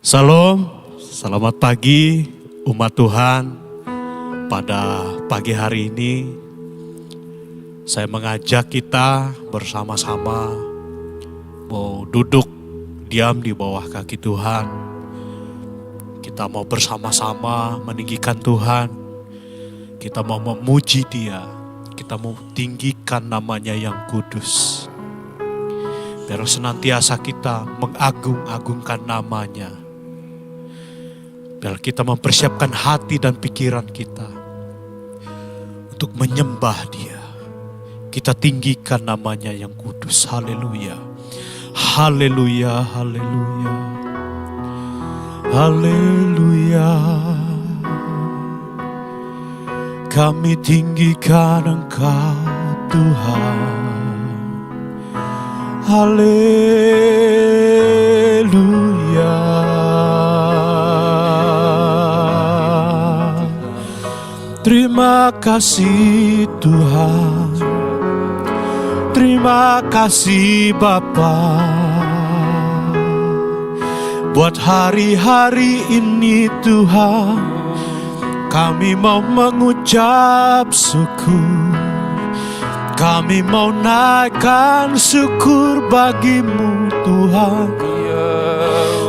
Salam, selamat pagi umat Tuhan. Pada pagi hari ini saya mengajak kita bersama-sama mau duduk diam di bawah kaki Tuhan. Kita mau bersama-sama meninggikan Tuhan. Kita mau memuji Dia. Kita mau tinggikan namanya yang kudus. Biar senantiasa kita mengagung-agungkan namanya. Biar kita mempersiapkan hati dan pikiran kita untuk menyembah Dia. Kita tinggikan namanya yang kudus. Haleluya. Haleluya, haleluya. Haleluya. Kami tinggikan Engkau Tuhan. Haleluya. Terima kasih Tuhan. Terima kasih Bapa. Buat hari-hari ini Tuhan, kami mau mengucap syukur. Kami mau naikkan syukur bagimu Tuhan.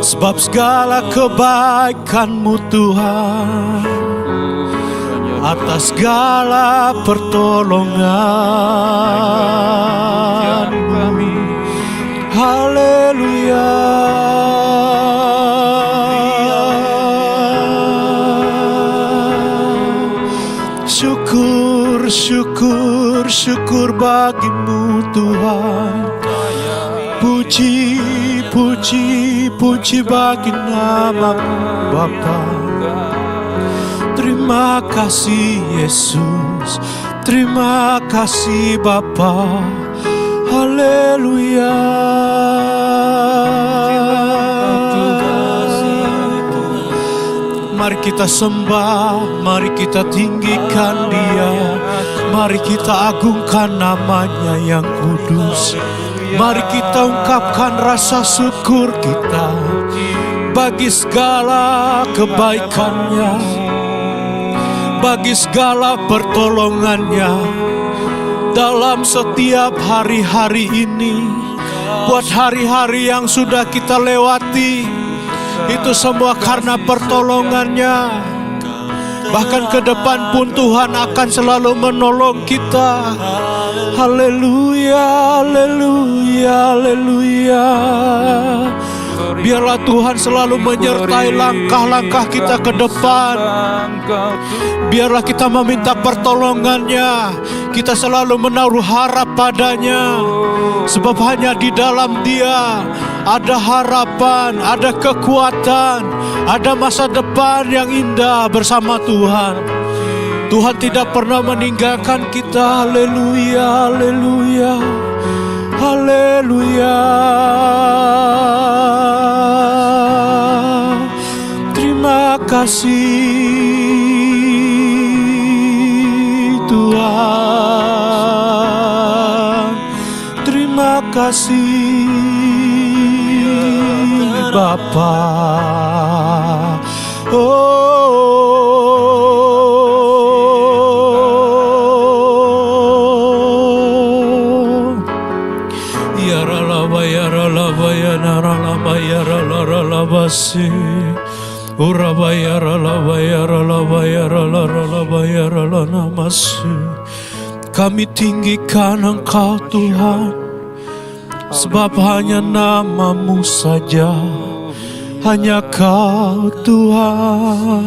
Sebab segala kebaikan-Mu Tuhan, atas segala pertolongan-Mu. Haleluya. Syukur, syukur, syukur bagimu Tuhan. Puji, puji, puji bagi nama Bapa. Terima kasih Yesus, terima kasih Bapa. Haleluya. Mari kita sembah, mari kita tinggikan Dia. Mari kita agungkan namanya yang kudus. Mari kita ungkapkan rasa syukur kita bagi segala kebaikannya, bagi segala pertolongannya dalam setiap hari-hari ini. Buat hari-hari yang sudah kita lewati, itu semua karena pertolongannya. Bahkan ke depan pun Tuhan akan selalu menolong kita. Haleluya, haleluya, haleluya. Biarlah Tuhan selalu menyertai langkah-langkah kita ke depan. Biarlah kita meminta pertolongannya. Kita selalu menaruh harap padanya. Sebab hanya di dalam Dia ada harapan, ada kekuatan, ada masa depan yang indah bersama Tuhan. Tuhan tidak pernah meninggalkan kita. Haleluya, haleluya, haleluya. Terima kasih Tuhan. Terima kasih Bapa. Ya ralaba ya ralaba ya naralaba ya ralaba si. Uraba ya ralaba ya ralaba ya ralaba ya ralaba si. Kami tinggikan Engkau Tuhan, sebab hanya nama-Mu saja, hanya Kau Tuhan.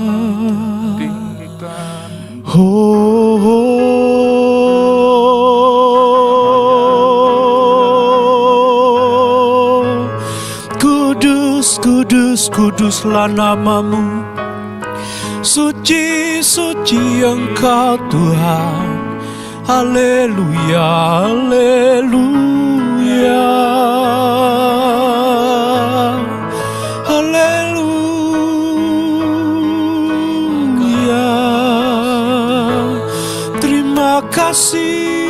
Kudus, kudus, kuduslah nama-Mu. Suci, suci Engkau Tuhan. Haleluya, haleluya. Haleluya. Terima kasih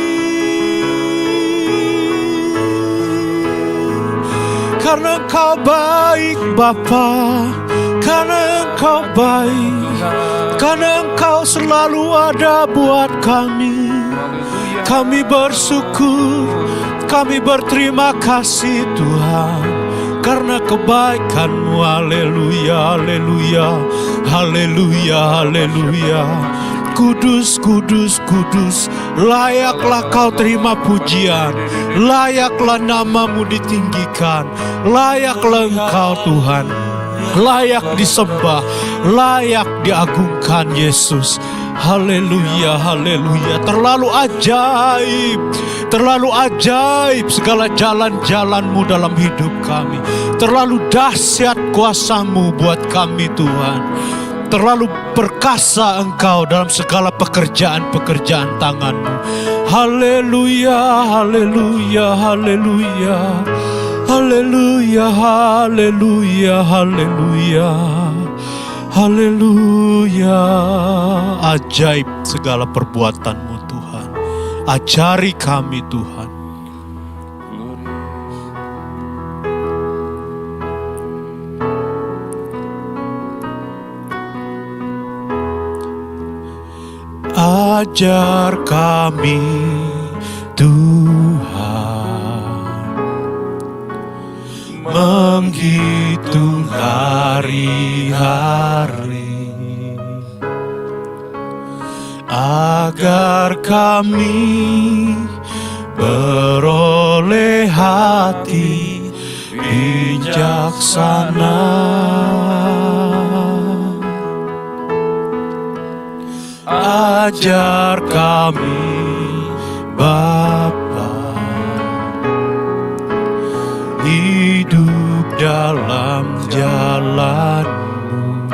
karena Engkau baik Bapa, karena Engkau baik, karena Engkau selalu ada buat kami. Kami bersyukur, kami berterima kasih Tuhan, karena kebaikan-Mu. Haleluya, haleluya, haleluya, haleluya. Kudus, kudus, kudus, layaklah Kau terima pujian, layaklah nama-Mu ditinggikan, layaklah Engkau Tuhan, layak disembah, layak diagungkan Yesus. Haleluya, haleluya. Terlalu ajaib segala jalan-jalan-Mu dalam hidup kami. Terlalu dahsyat kuasa-Mu buat kami Tuhan. Terlalu perkasa Engkau dalam segala pekerjaan-pekerjaan tangan-Mu. Haleluya, haleluya, haleluya. Haleluya, haleluya, haleluya. Haleluya. Ajaib segala perbuatan-Mu Tuhan. Ajari kami Tuhan. Ajar kami Tuhan menghitung hari-hari, agar kami beroleh hati bijaksana. Ajar kami Bapa, hidup dalam jalan-Mu,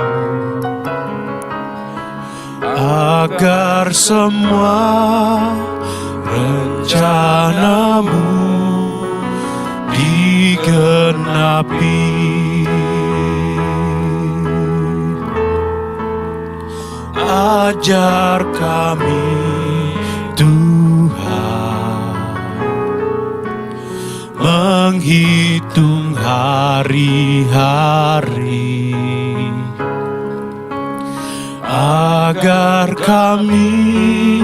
agar semua rencana-Mu digenapi. Ajar kami Tuhan menghitung hari-hari, agar kami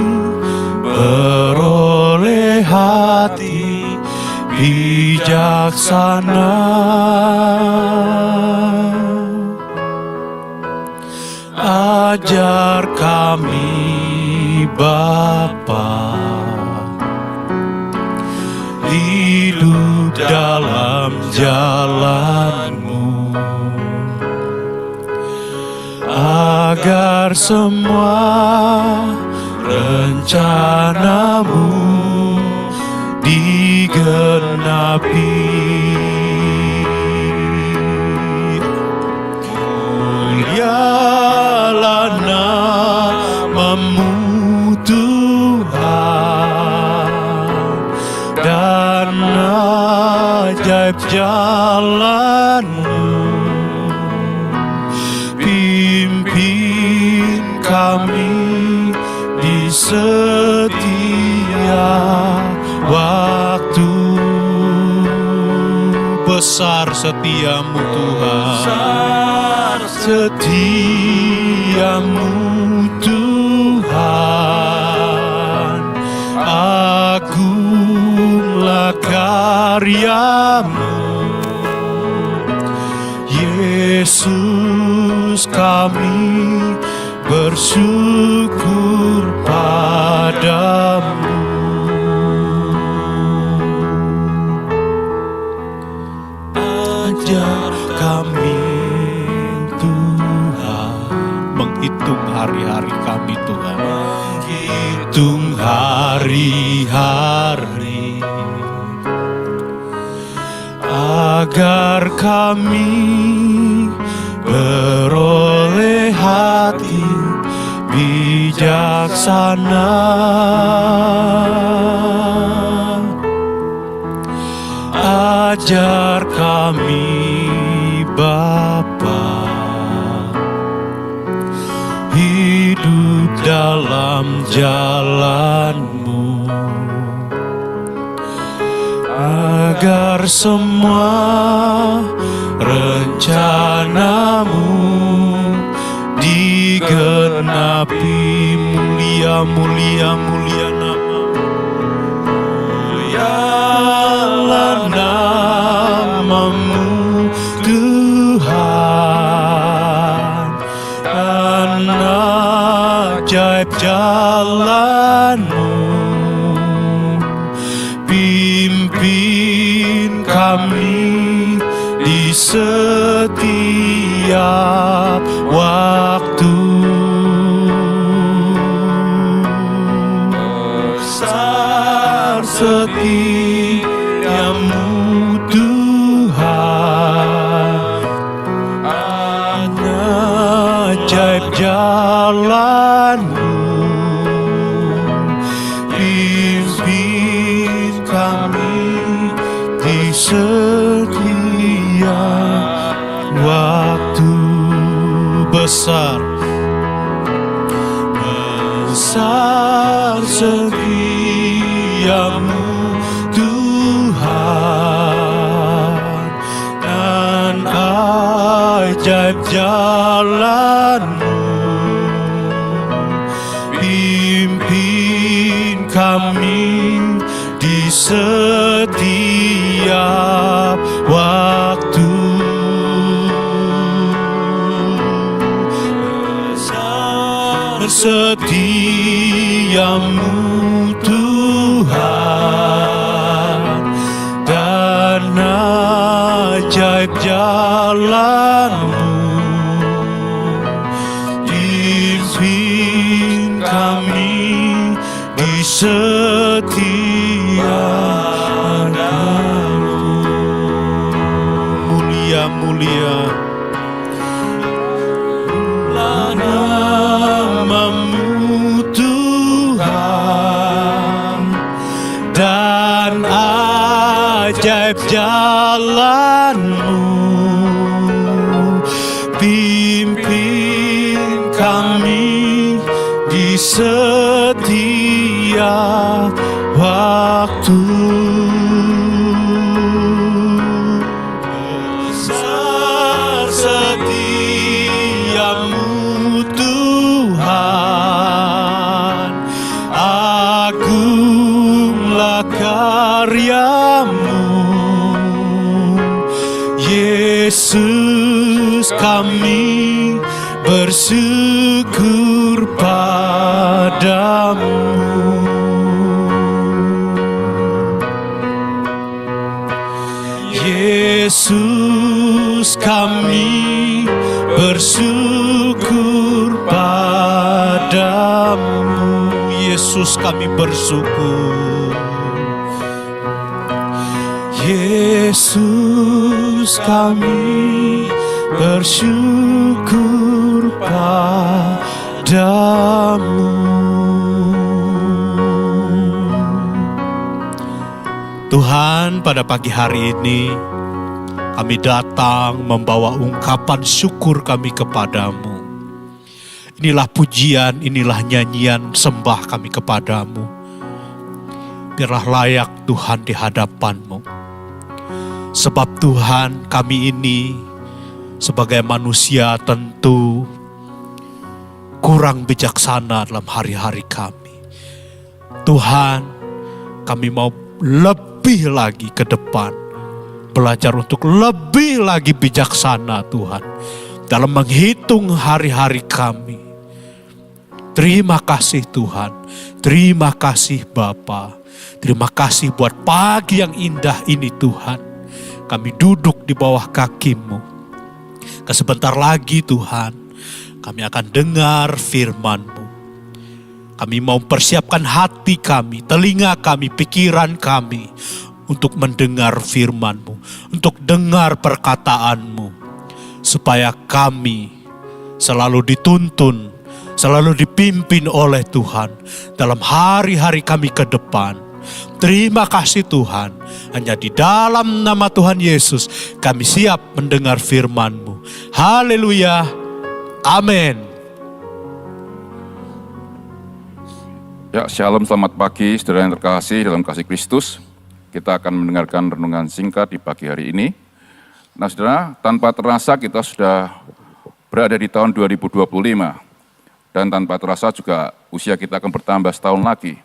beroleh hati bijaksana. Ajar kami Bapa, hidup dalam jalan-Mu, agar semua rencana-Mu digenapi. Mulialah nama-Mu Tuhan, dan ajaib jalan-Mu. Pimpin kami di setiap waktu. Besar setiamu Tuhan, setiamu Tuhan, agunglah karya-Mu. Yesus, kami bersyukur padamu. Ajar kami Tuhan menghitung hari-hari kami Tuhan, menghitung hari-hari, agar kami beroleh hati bijaksana. Ajar kami Bapa, hidup dalam jalan-Mu, agar semua rencanamu digenapi. Mulia, mulia, mulia namamu. Mulialah namamu Tuhan, dan ajaib jalanmu. Pimpin kami di setiap waktu. Besar setiamu Tuhan, ajaib jalanmu. Pimpin kami di setiap waktu. Besar, besar setiamu Tuhan, dan ajaib jalanmu. Pimpin kami di setiap waktu. Besar setiamu Tuhan, dan ajaib jalanmu. Pimpin kami di setiap waktu. Mulia, mulia namamu Tuhan, dan ajaib jalanmu. Pimpin kami di setiap waktu. Besar setiamu Tuhan, agunglah karyamu. Yesus, kami bersyukur padamu. Yesus, kami bersyukur padamu. Yesus, kami bersyukur. Yesus, kami bersyukur padamu. Tuhan, pada pagi hari ini kami datang membawa ungkapan syukur kami kepadamu. Inilah pujian, inilah nyanyian sembah kami kepadamu. Biarlah layak Tuhan di hadapan-Mu. Sebab Tuhan, kami ini sebagai manusia tentu kurang bijaksana dalam hari-hari kami. Tuhan, kami mau lebih lagi ke depan, belajar untuk lebih lagi bijaksana Tuhan, dalam menghitung hari-hari kami. Terima kasih Tuhan, terima kasih Bapa, terima kasih buat pagi yang indah ini Tuhan. Kami duduk di bawah kaki-Mu. Sebentar lagi Tuhan, kami akan dengar firman-Mu. Kami mau persiapkan hati kami, telinga kami, pikiran kami untuk mendengar firman-Mu, untuk dengar perkataan-Mu, supaya kami selalu dituntun, selalu dipimpin oleh Tuhan dalam hari-hari kami ke depan. Terima kasih Tuhan, hanya di dalam nama Tuhan Yesus kami siap mendengar firman-Mu. Haleluya, amin. Ya, shalom, selamat pagi saudara yang terkasih dalam kasih Kristus. kita akan mendengarkan renungan singkat di pagi hari ini. Nah saudara, tanpa terasa kita sudah berada di tahun 2025, dan tanpa terasa juga usia kita akan bertambah setahun lagi.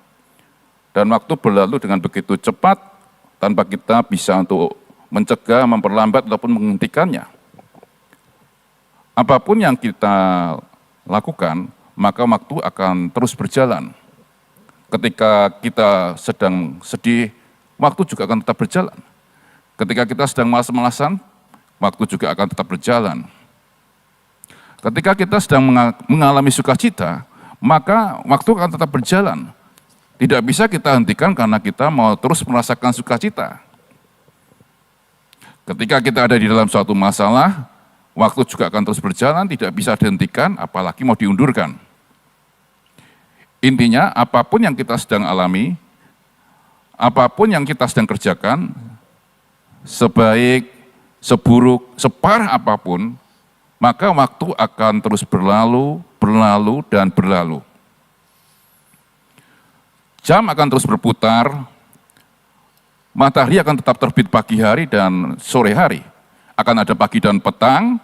Dan waktu berlalu dengan begitu cepat, tanpa kita bisa untuk mencegah, memperlambat, ataupun menghentikannya. Apapun yang kita lakukan, maka waktu akan terus berjalan. Ketika kita sedang sedih, waktu juga akan tetap berjalan. Ketika kita sedang malas-malasan, waktu juga akan tetap berjalan. Ketika kita sedang mengalami sukacita, maka waktu akan tetap berjalan. Tidak bisa kita hentikan karena kita mau terus merasakan sukacita. Ketika kita ada di dalam suatu masalah, waktu juga akan terus berjalan, tidak bisa dihentikan, apalagi mau diundurkan. Intinya, apapun yang kita sedang alami, apapun yang kita sedang kerjakan, sebaik, seburuk, separah apapun, maka waktu akan terus berlalu, dan berlalu. Jam akan terus berputar, matahari akan tetap terbit pagi hari dan sore hari. Akan ada pagi dan petang,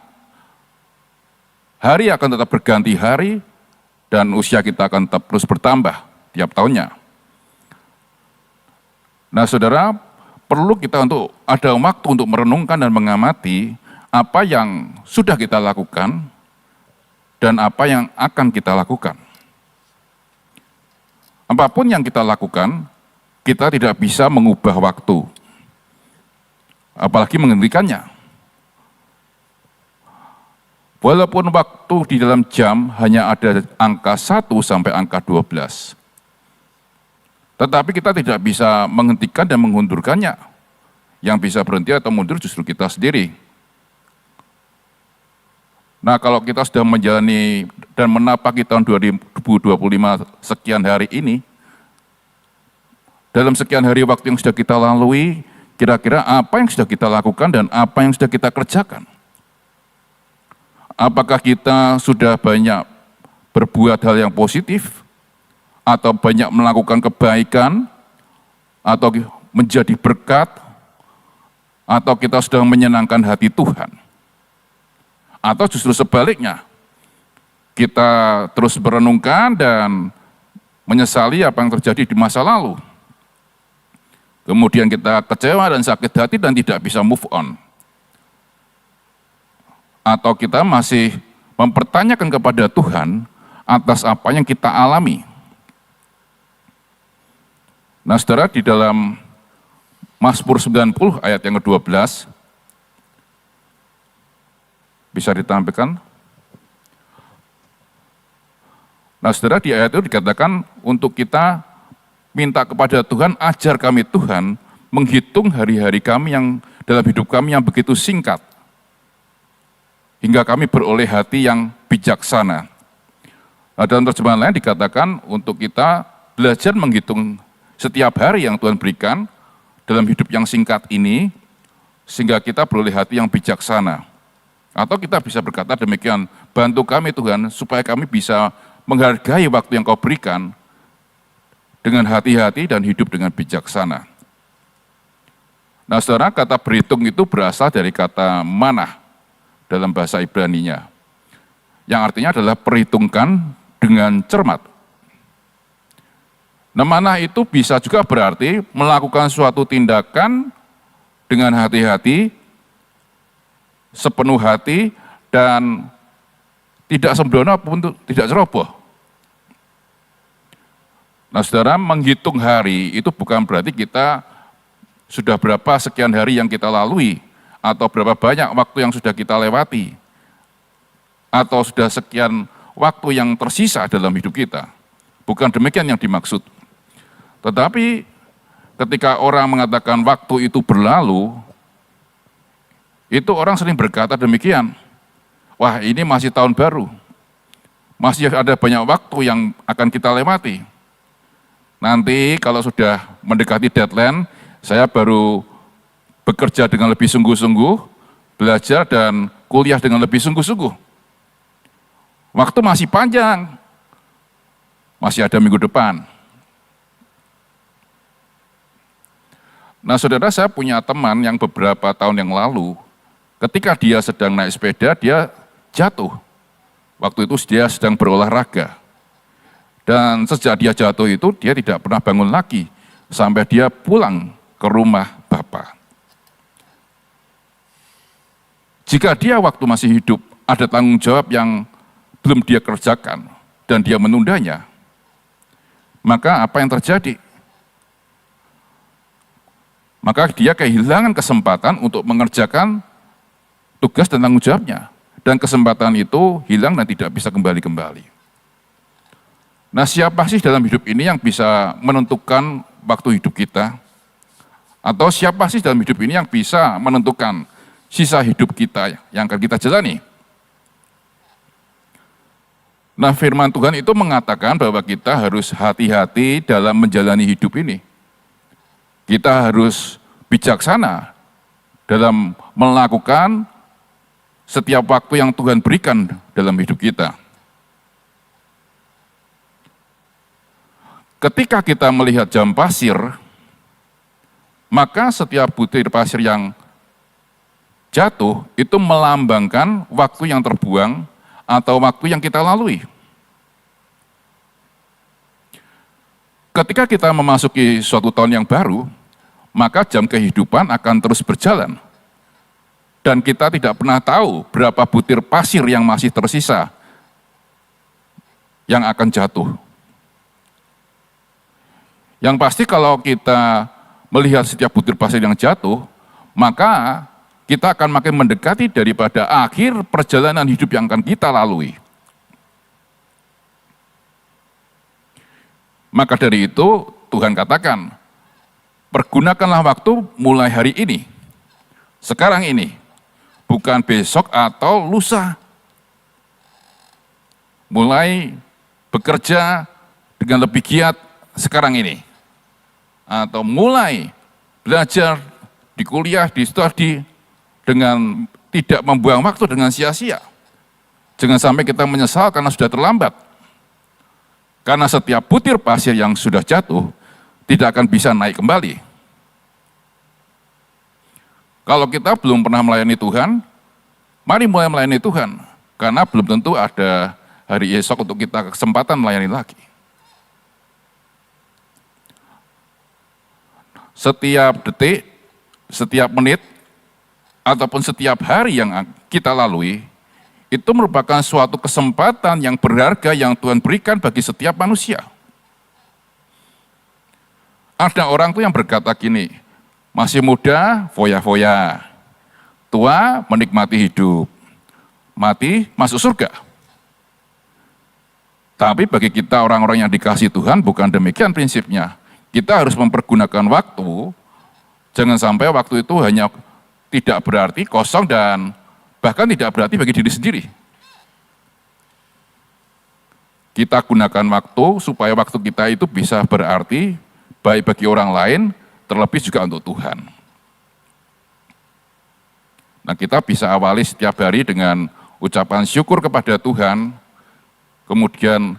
hari akan tetap berganti hari, dan usia kita akan tetap terus bertambah tiap tahunnya. Nah saudara, perlu kita untuk ada waktu untuk merenungkan dan mengamati apa yang sudah kita lakukan dan apa yang akan kita lakukan. Apapun yang kita lakukan, kita tidak bisa mengubah waktu, apalagi menghentikannya. Walaupun waktu di dalam jam hanya ada angka 1 sampai angka 12. Tetapi kita tidak bisa menghentikan dan mengundurkannya. Yang bisa berhenti atau mundur justru kita sendiri. Nah kalau kita sudah menjalani dan menapaki tahun 2025 sekian hari ini, dalam sekian hari waktu yang sudah kita lalui, kira-kira apa yang sudah kita lakukan dan apa yang sudah kita kerjakan? Apakah kita sudah banyak berbuat hal yang positif, atau banyak melakukan kebaikan, atau menjadi berkat, atau kita sudah menyenangkan hati Tuhan? Atau justru sebaliknya, kita terus merenungkan dan menyesali apa yang terjadi di masa lalu. Kemudian kita kecewa dan sakit hati dan tidak bisa move on. Atau kita masih mempertanyakan kepada Tuhan atas apa yang kita alami. Nah saudara, di dalam Mazmur 90 ayat yang ke-12, bisa ditampilkan. Nah saudara, di ayat itu dikatakan untuk kita minta kepada Tuhan, ajar kami Tuhan menghitung hari-hari kami yang dalam hidup kami yang begitu singkat, hingga kami beroleh hati yang bijaksana. Nah, dalam terjemahan lain dikatakan untuk kita belajar menghitung setiap hari yang Tuhan berikan dalam hidup yang singkat ini, sehingga kita beroleh hati yang bijaksana. Atau kita bisa berkata demikian, bantu kami Tuhan supaya kami bisa menghargai waktu yang Kau berikan dengan hati-hati dan hidup dengan bijaksana. Nah saudara, kata berhitung itu berasal dari kata manah dalam bahasa Ibrani-nya, yang artinya adalah perhitungkan dengan cermat. Nah, manah itu bisa juga berarti melakukan suatu tindakan dengan hati-hati, sepenuh hati, dan tidak sembrono ataupun tidak ceroboh. Nah, saudara, menghitung hari itu bukan berarti kita sudah berapa sekian hari yang kita lalui, atau berapa banyak waktu yang sudah kita lewati, atau sudah sekian waktu yang tersisa dalam hidup kita. Bukan demikian yang dimaksud. Tetapi ketika orang mengatakan waktu itu berlalu, itu orang sering berkata demikian, wah ini masih tahun baru, masih ada banyak waktu yang akan kita lewati. Nanti kalau sudah mendekati deadline, saya baru bekerja dengan lebih sungguh-sungguh, belajar dan kuliah dengan lebih sungguh-sungguh. Waktu masih panjang, masih ada minggu depan. Nah saudara, saya punya teman yang beberapa tahun yang lalu, ketika dia sedang naik sepeda, dia jatuh. Waktu itu dia sedang berolahraga. Dan sejak dia jatuh itu, dia tidak pernah bangun lagi, sampai dia pulang ke rumah Bapa. Jika dia waktu masih hidup, ada tanggung jawab yang belum dia kerjakan, dan dia menundanya, maka apa yang terjadi? Maka dia kehilangan kesempatan untuk mengerjakan tugas dan tanggung jawabnya. Dan kesempatan itu hilang dan tidak bisa kembali-kembali. Nah, siapa sih dalam hidup ini yang bisa menentukan waktu hidup kita? Atau siapa sih dalam hidup ini yang bisa menentukan sisa hidup kita yang akan kita jalani? Nah, firman Tuhan itu mengatakan bahwa kita harus hati-hati dalam menjalani hidup ini. Kita harus bijaksana dalam melakukan setiap waktu yang Tuhan berikan dalam hidup kita. Ketika kita melihat jam pasir, maka setiap butir pasir yang jatuh itu melambangkan waktu yang terbuang atau waktu yang kita lalui. Ketika kita memasuki suatu tahun yang baru, maka jam kehidupan akan terus berjalan. Dan kita tidak pernah tahu berapa butir pasir yang masih tersisa yang akan jatuh. Yang pasti kalau kita melihat setiap butir pasir yang jatuh, maka kita akan makin mendekati daripada akhir perjalanan hidup yang akan kita lalui. Maka dari itu Tuhan katakan, pergunakanlah waktu mulai hari ini, sekarang ini, bukan besok atau lusa. Mulai bekerja dengan lebih giat sekarang ini. Atau mulai belajar di kuliah, di studi, dengan tidak membuang waktu dengan sia-sia. Jangan sampai kita menyesal karena sudah terlambat. Karena setiap butir pasir yang sudah jatuh, tidak akan bisa naik kembali. Kalau kita belum pernah melayani Tuhan, mari mulai melayani Tuhan. Karena belum tentu ada hari esok untuk kita kesempatan melayani lagi. Setiap detik, setiap menit, ataupun setiap hari yang kita lalui, itu merupakan suatu kesempatan yang berharga yang Tuhan berikan bagi setiap manusia. Ada orang tuh yang berkata gini, masih muda, foya-foya, tua, menikmati hidup, mati, masuk surga. Tapi bagi kita orang-orang yang dikasihi Tuhan, bukan demikian prinsipnya. Kita harus mempergunakan waktu, jangan sampai waktu itu hanya tidak berarti, kosong, dan bahkan tidak berarti bagi diri sendiri. Kita gunakan waktu supaya waktu kita itu bisa berarti baik bagi orang lain, terlebih juga untuk Tuhan. Nah, kita bisa awali setiap hari dengan ucapan syukur kepada Tuhan, kemudian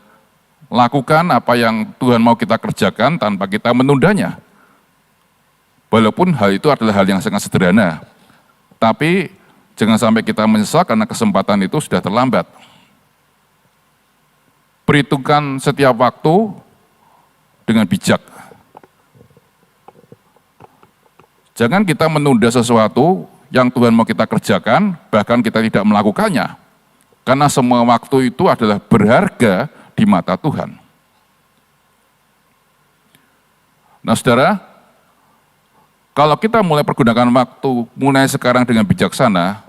lakukan apa yang Tuhan mau kita kerjakan tanpa kita menundanya. Walaupun hal itu adalah hal yang sangat sederhana, tapi jangan sampai kita menyesal karena kesempatan itu sudah terlambat. Perhitungkan setiap waktu dengan bijak. Jangan kita menunda sesuatu yang Tuhan mau kita kerjakan, bahkan kita tidak melakukannya. Karena semua waktu itu adalah berharga di mata Tuhan. Nah saudara, kalau kita mulai pergunakan waktu mulai sekarang dengan bijaksana,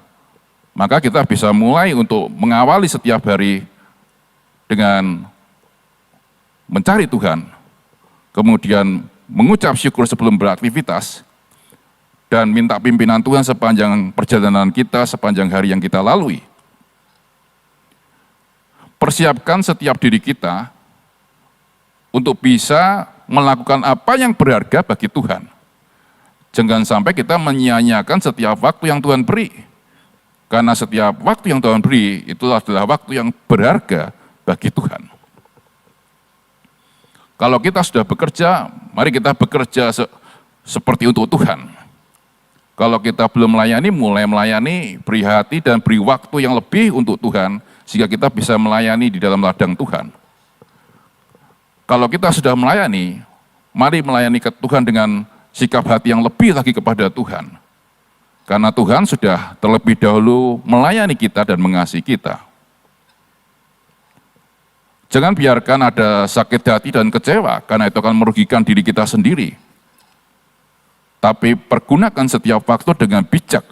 maka kita bisa mulai untuk mengawali setiap hari dengan mencari Tuhan, kemudian mengucap syukur sebelum beraktivitas, dan minta pimpinan Tuhan sepanjang perjalanan kita, sepanjang hari yang kita lalui. Persiapkan setiap diri kita untuk bisa melakukan apa yang berharga bagi Tuhan. Jangan sampai kita menyia-nyiakan setiap waktu yang Tuhan beri. Karena setiap waktu yang Tuhan beri, itu adalah waktu yang berharga bagi Tuhan. Kalau kita sudah bekerja, mari kita bekerja seperti untuk Tuhan. Kalau kita belum melayani, mulai melayani, beri hati dan beri waktu yang lebih untuk Tuhan, sehingga kita bisa melayani di dalam ladang Tuhan. Kalau kita sudah melayani, mari melayani ke Tuhan dengan sikap hati yang lebih lagi kepada Tuhan. Karena Tuhan sudah terlebih dahulu melayani kita dan mengasihi kita. Jangan biarkan ada sakit hati dan kecewa, karena itu akan merugikan diri kita sendiri. Tapi pergunakan setiap waktu dengan bijak,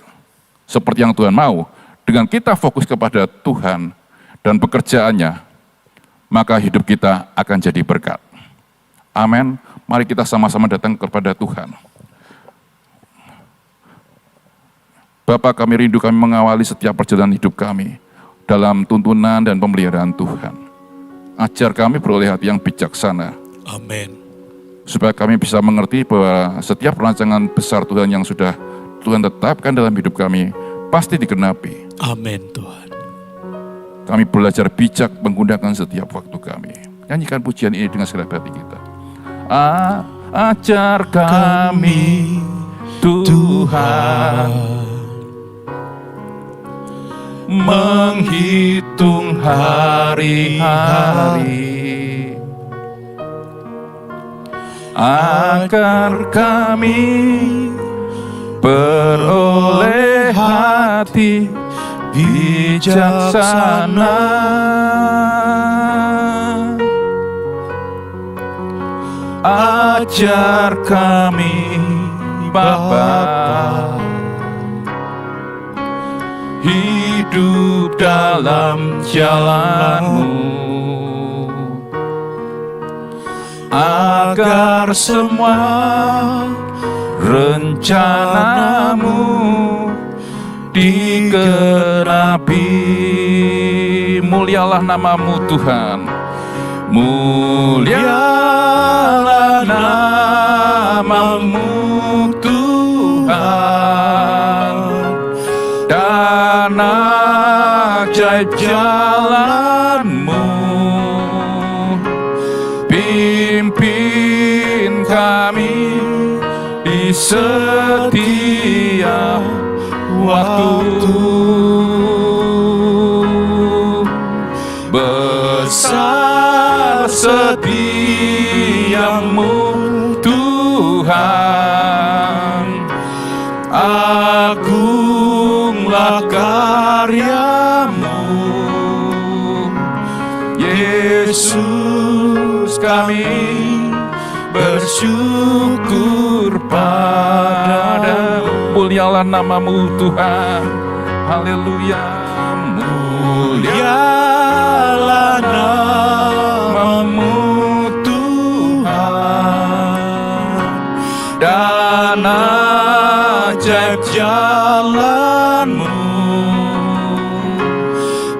seperti yang Tuhan mau. Dengan kita fokus kepada Tuhan dan pekerjaannya, maka hidup kita akan jadi berkat. Amin. Mari kita sama-sama datang kepada Tuhan. Bapa, kami rindu kami mengawali setiap perjalanan hidup kami dalam tuntunan dan pemeliharaan Tuhan. Ajar kami beroleh hati yang bijaksana. Amin. Supaya kami bisa mengerti bahwa setiap rancangan besar Tuhan yang sudah Tuhan tetapkan dalam hidup kami pasti digenapi. Amin Tuhan. Kami belajar bijak menggunakan setiap waktu kami. Nyanyikan pujian ini dengan segenap hati kita. Ajar kami Tuhan menghitung hari-hari, agar kami beroleh hati bijaksana. Ajar kami Bapa hidup dalam jalan-Mu, agar semua rencana-Mu digenapi. Mulialah nama-Mu Tuhan, mulialah nama-Mu Tuhan, dan ajaib jalan-Mu. Pimpin kami di setiap waktu. Besar setiamu Tuhan, agunglah karya-Mu. Yesus, kami bersyukur padamu. Mulialah nama-Mu Tuhan. Haleluya. Mulialah nama-Mu Tuhan, dan ajaib jalan-Mu.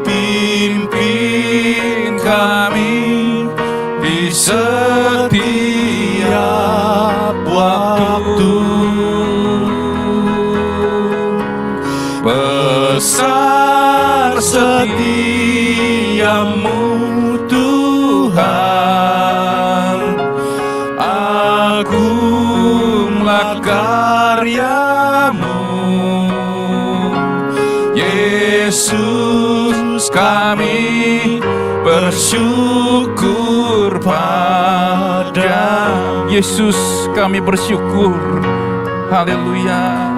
Pimpin kami di setiap waktu. Besar setiamu Tuhan, agunglah karya-Mu. Yesus, kami bersyukur pada Yesus, kami bersyukur. Haleluya.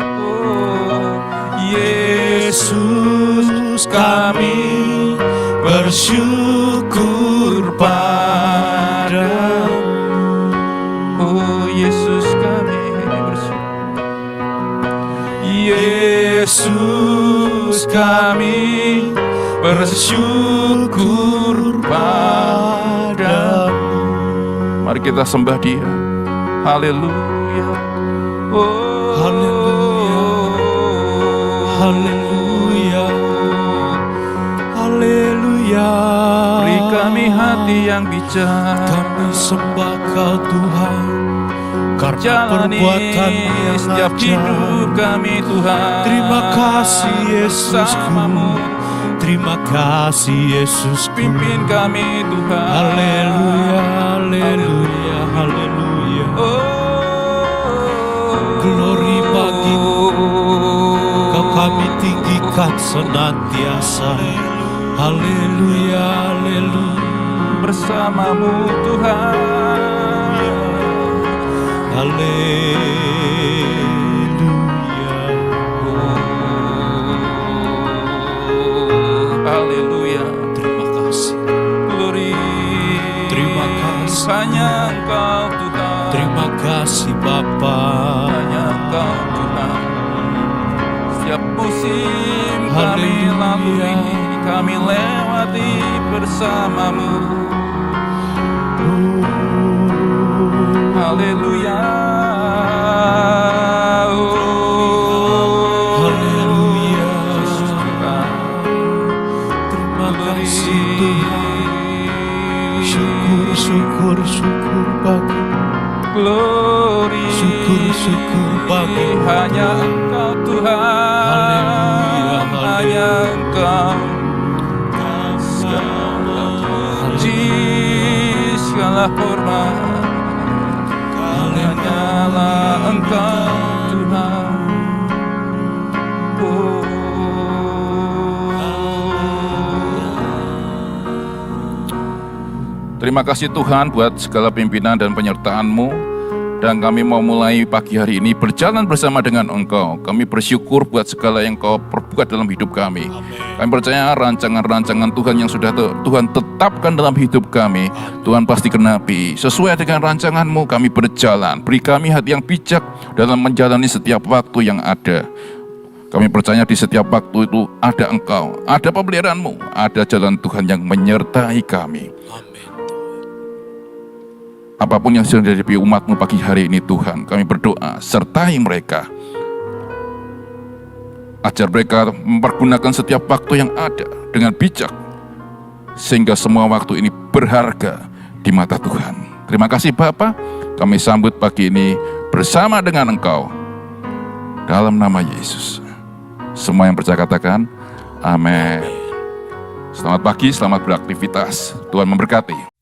Yesus, kami bersyukur padamu. Oh Yesus, kami bersyukur. Yesus, kami bersyukur padamu. Mari kita sembah Dia. Haleluya. Oh Haleluya. Haleluya. Haleluya. Beri kami hati yang bijak. Kami sembah Kau Tuhan, karena Jalani perbuatan yang setiap hidup ajaib. kami Tuhan. Terima kasih Yesusku. Bersama-Mu. Terima kasih Yesusku. Pimpin kami Tuhan. Haleluya. Haleluya. Haleluya. Oh kami tinggikan senantiasa. Haleluya, haleluya. Bersamamu Tuhan. Haleluya. Haleluya. Terima kasih. Glory. Terima kasih. Hanya Engkau Tuhan. Terima kasih Bapa. Hanya Engkau Tuhan. Setiap musim kami Haleluya. lalui, kami lewati bersamamu. Haleluya. Haleluya. Yesus Tuhan. Terima kasih Tuhan. Syukur, syukur, syukur bagi. Glory. Syukur bagi. Hanya Engkau Tuhan. Haleluya, Hanya Engkau. Segala puji, segala hormat, hanyalah Engkau Tuhan. Terima kasih Tuhan buat segala pimpinan dan penyertaan-Mu. Dan kami mau mulai pagi hari ini berjalan bersama dengan Engkau. Kami bersyukur buat segala yang Kau perbuat dalam hidup kami. Kami percaya rancangan-rancangan Tuhan yang sudah Tuhan tetapkan dalam hidup kami, Tuhan pasti genapi. Sesuai dengan rancangan-Mu kami berjalan. Beri kami hati yang bijak dalam menjalani setiap waktu yang ada. Kami percaya di setiap waktu itu ada Engkau, ada pemeliharaan-Mu, ada jalan Tuhan yang menyertai kami. Apapun yang sedang dihadapi umat-Mu pagi hari ini Tuhan, kami berdoa, sertai mereka. Ajar mereka mempergunakan setiap waktu yang ada dengan bijak, sehingga semua waktu ini berharga di mata Tuhan. Terima kasih Bapa, kami sambut pagi ini bersama dengan Engkau. Dalam nama Yesus. Semua yang percaya katakan, amin. Selamat pagi, selamat beraktivitas. Tuhan memberkati.